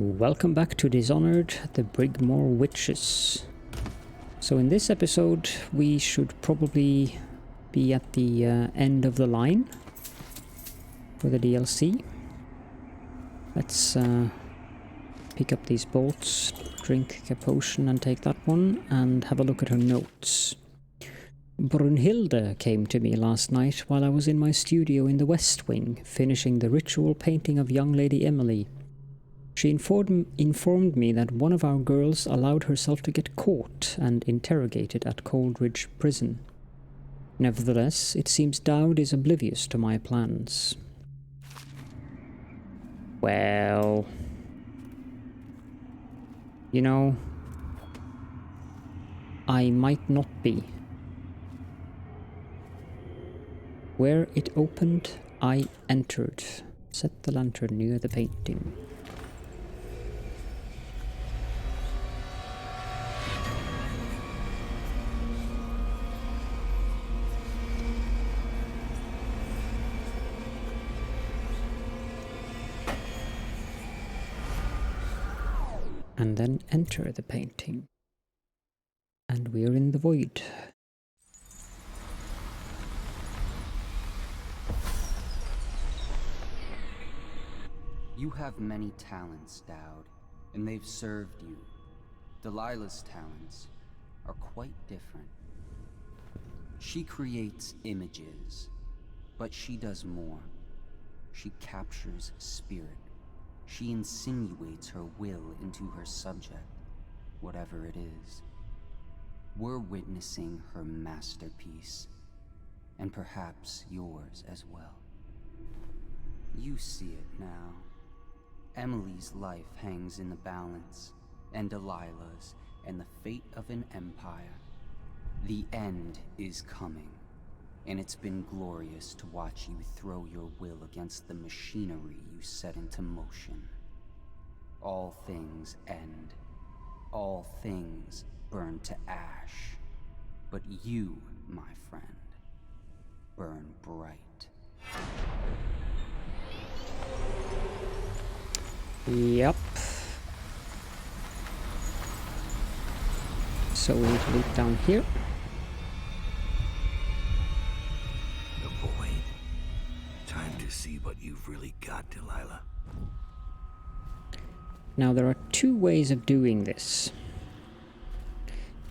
Welcome back to Dishonored, the Brigmore Witches. So in this episode we should probably be at the end of the line for the DLC. Let's pick up these bolts, drink a potion and take that one, and have a look at her notes. Brunhilde came to me last night while I was in my studio in the West Wing, finishing the ritual painting of young Lady Emily. She informed me that one of our girls allowed herself to get caught and interrogated at Coldridge Prison. Nevertheless, it seems Daud is oblivious to my plans. Well, you know, I might not be. Where it opened, I entered. Set the lantern near the painting. And then enter the painting. And we're in the void. You have many talents, Daud, and they've served you. Delilah's talents are quite different. She creates images, but she does more. She captures spirit. She insinuates her will into her subject, whatever it is. We're witnessing her masterpiece, and perhaps yours as well. You see it now. Emily's life hangs in the balance, and Delilah's, and the fate of an empire. The end is coming, and it's been glorious to watch you throw your will against the machinery you set into motion. All things end. All things burn to ash. But you, my friend, burn bright. Yep. So we need to loop down here. The void. Time to see what you've really got, Delilah. Now there are two ways of doing this.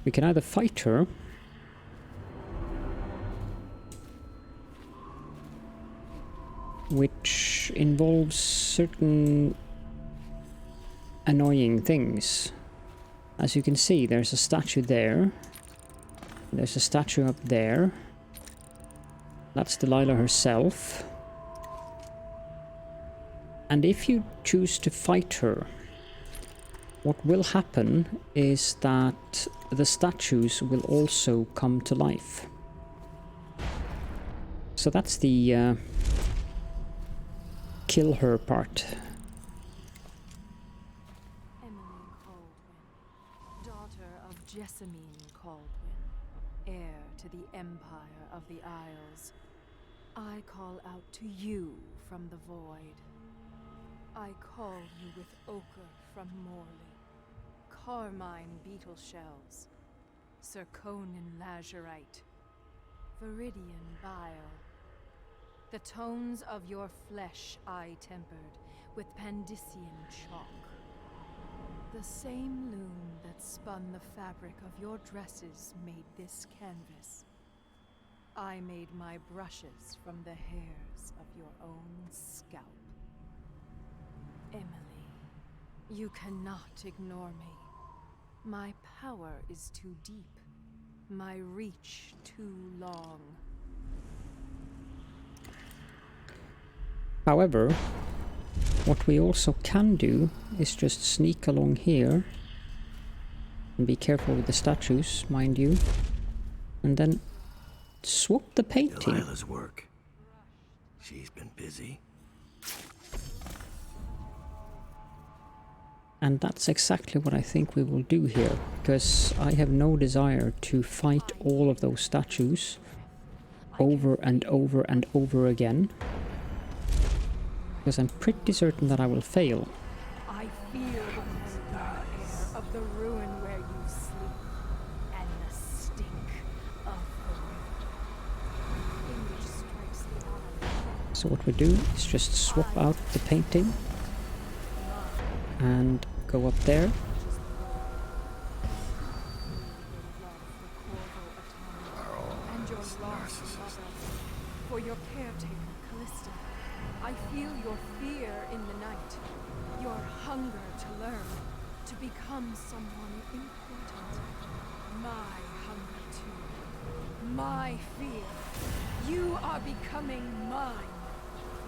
We can either fight her, which involves certain annoying things. As you can see, there's a statue there. There's a statue up there. That's Delilah herself. And if you choose to fight her, what will happen is that the statues will also come to life. So that's the kill her part. Emily Caldwin, daughter of Jessamine Caldwin, heir to the Empire of the Isles. I call out to you from the void. I call you with ochre from Morley, carmine beetle shells, zirconin lazurite, viridian bile. The tones of your flesh I tempered with Pandician chalk. The same loom that spun the fabric of your dresses made this canvas. I made my brushes from the hairs of your own scalp. Emily, you cannot ignore me. My power is too deep, my reach too long. However, what we also can do is just sneak along here and be careful with the statues, mind you, and then swap the painting. Delilah's work. She's been busy. And that's exactly what I think we will do here, because I have no desire to fight all of those statues over and over and over again, because I'm pretty certain that I will fail. I I feel the cold air of the ruin where you sleep, and the stink of the river. Age strikes the eye. So what we do is just swap out the painting and go up there. For your caretaker, Callista, I feel your fear in the night, your hunger to learn, to become someone important. My hunger too, my fear. You are becoming mine.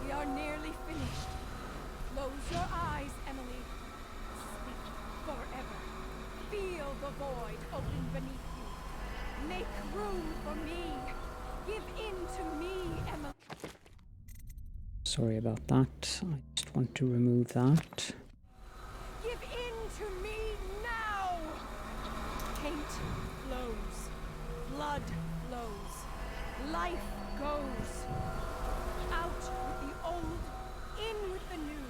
We are nearly finished. Close your eyes, Emily. Sleep forever. Feel the void open beneath you. Make room for me. Give in to me, Emily. Sorry about that. I just want to remove that. Give in to me now. Paint flows. Blood flows. Life goes. Out with the old, in with the new.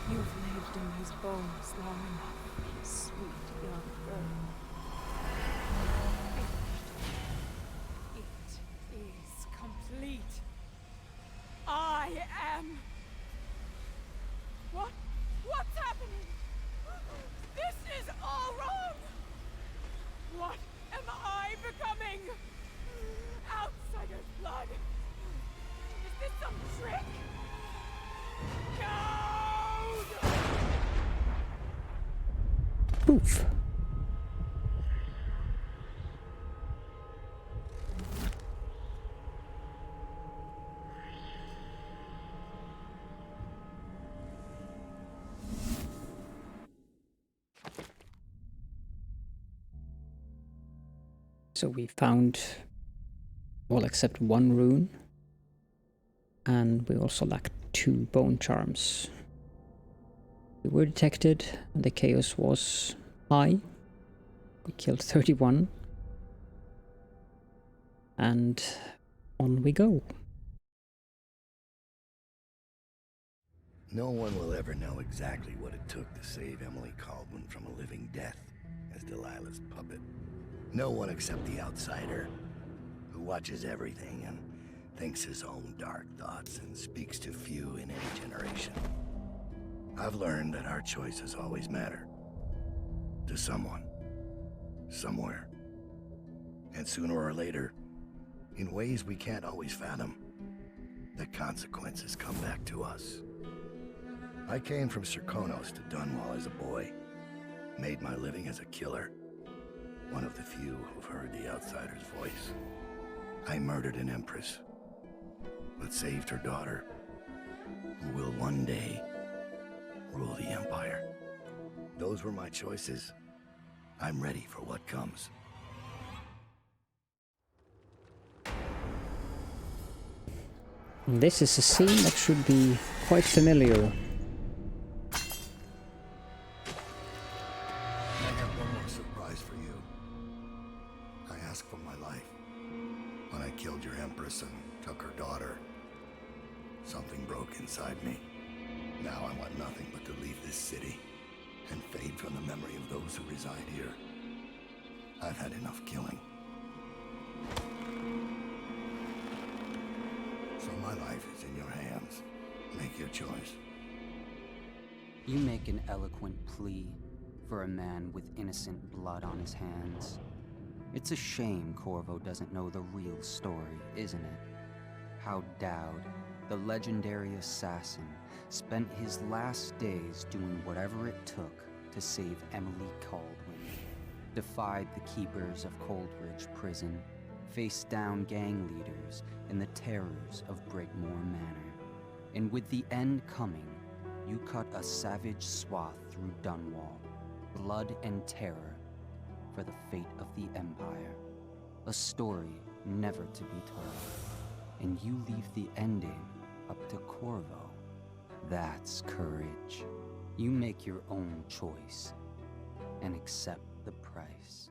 You've lived in his bones long enough, sweet young girl. Complete. I am. What's happening? This is all wrong. What am I becoming? Outsider's blood. Is this some trick? Daud! Poof. So we found all except one rune, and we also lacked 2 bone charms. We were detected, and the chaos was high. We killed 31, and on we go. No one will ever know exactly what it took to save Emily Caldwin from a living death as Delilah's puppet. No one except the outsider, who watches everything and thinks his own dark thoughts and speaks to few in any generation. I've learned that our choices always matter. To someone. Somewhere. And sooner or later, in ways we can't always fathom, the consequences come back to us. I came from Serkonos to Dunwall as a boy. Made my living as a killer. One of the few who've heard the outsider's voice. I murdered an Empress, but saved her daughter, who will one day rule the Empire. Those were my choices. I'm ready for what comes. This is a scene that should be quite familiar. I have one more surprise for you. I asked for my life. When I killed your Empress and took her daughter, something broke inside me. Now I want nothing but to leave this city and fade from the memory of those who reside here. I've had enough killing. So my life is in your hands. Make your choice. You make an eloquent plea for a man with innocent blood on his hands. It's a shame Corvo doesn't know the real story, isn't it? How Daud, the legendary assassin, spent his last days doing whatever it took to save Emily Caldwin, defied the keepers of Coldridge Prison, faced down gang leaders and the terrors of Brigmore Manor. And with the end coming, you cut a savage swath through Dunwall, blood and terror, for the fate of the Empire. A story never to be told. And you leave the ending up to Corvo. That's courage. You make your own choice and accept the price.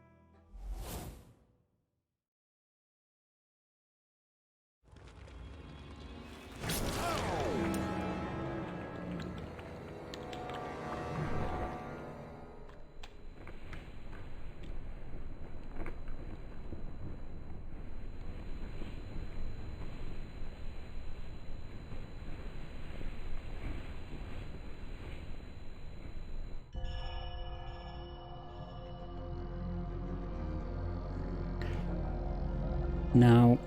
Now,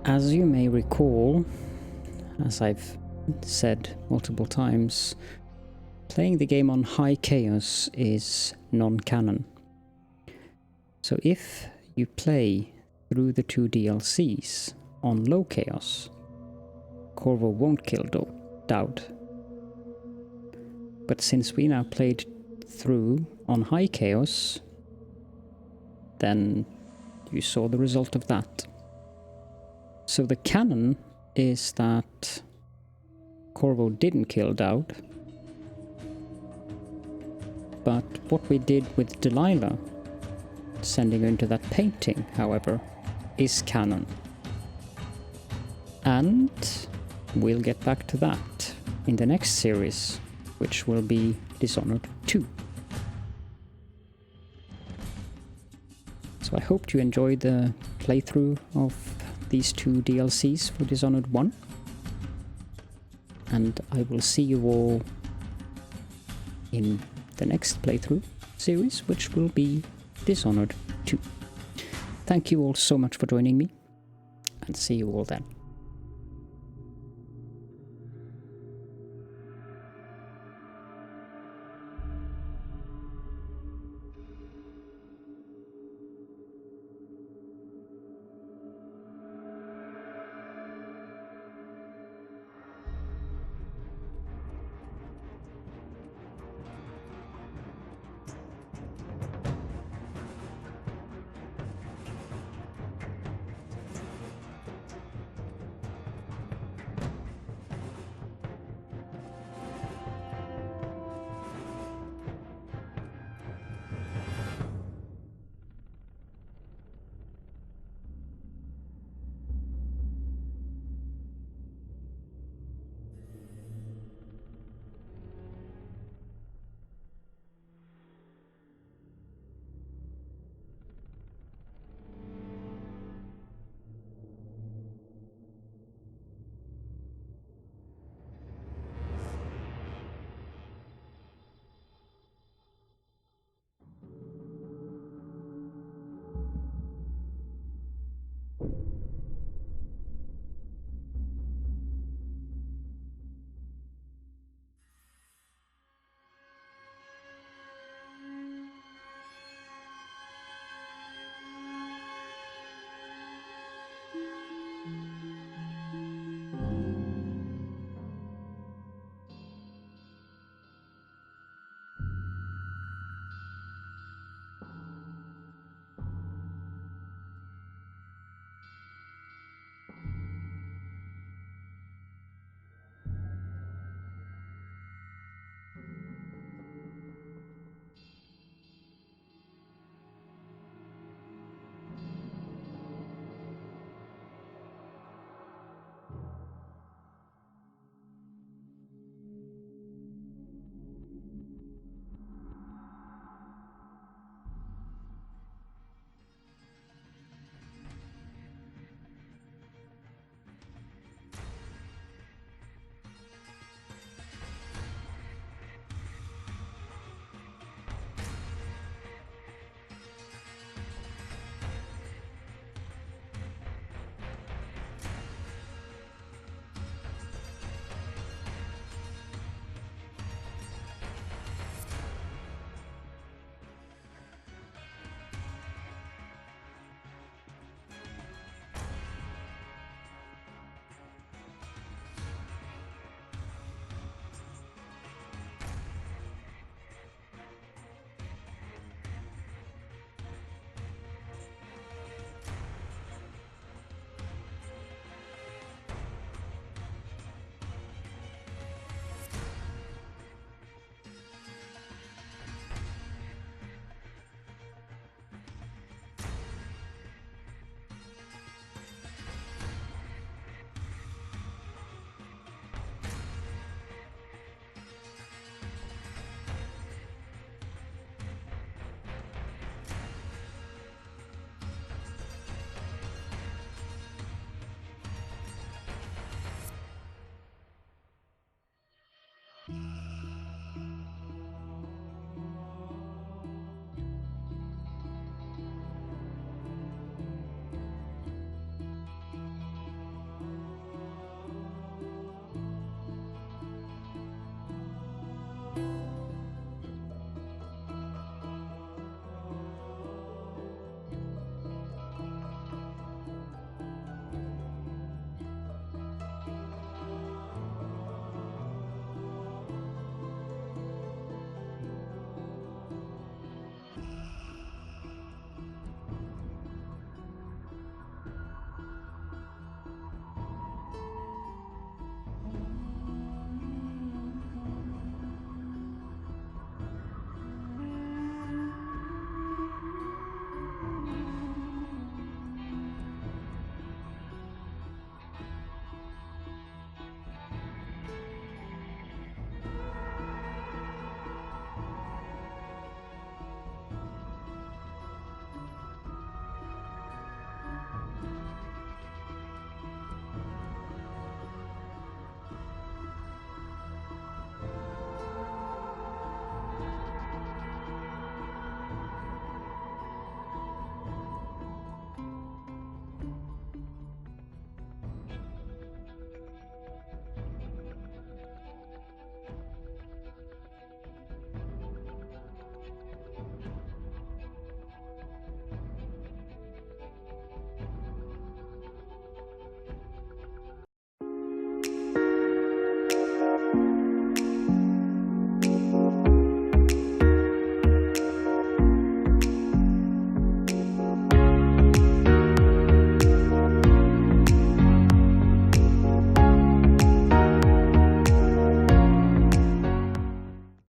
as you may recall, as I've said multiple times, playing the game on high chaos is non-canon. So if you play through the 2 DLCs on low chaos, Corvo won't kill Daud. But since we now played through on high chaos, then you saw the result of that. So the canon is that Corvo didn't kill Daud, but what we did with Delilah, sending her into that painting, however, is canon. And we'll get back to that in the next series, which will be Dishonored 2. So I hope you enjoyed the playthrough of these 2 DLCs for Dishonored 1. And I will see you all in the next playthrough series, which will be Dishonored 2. Thank you all so much for joining me, and see you all then.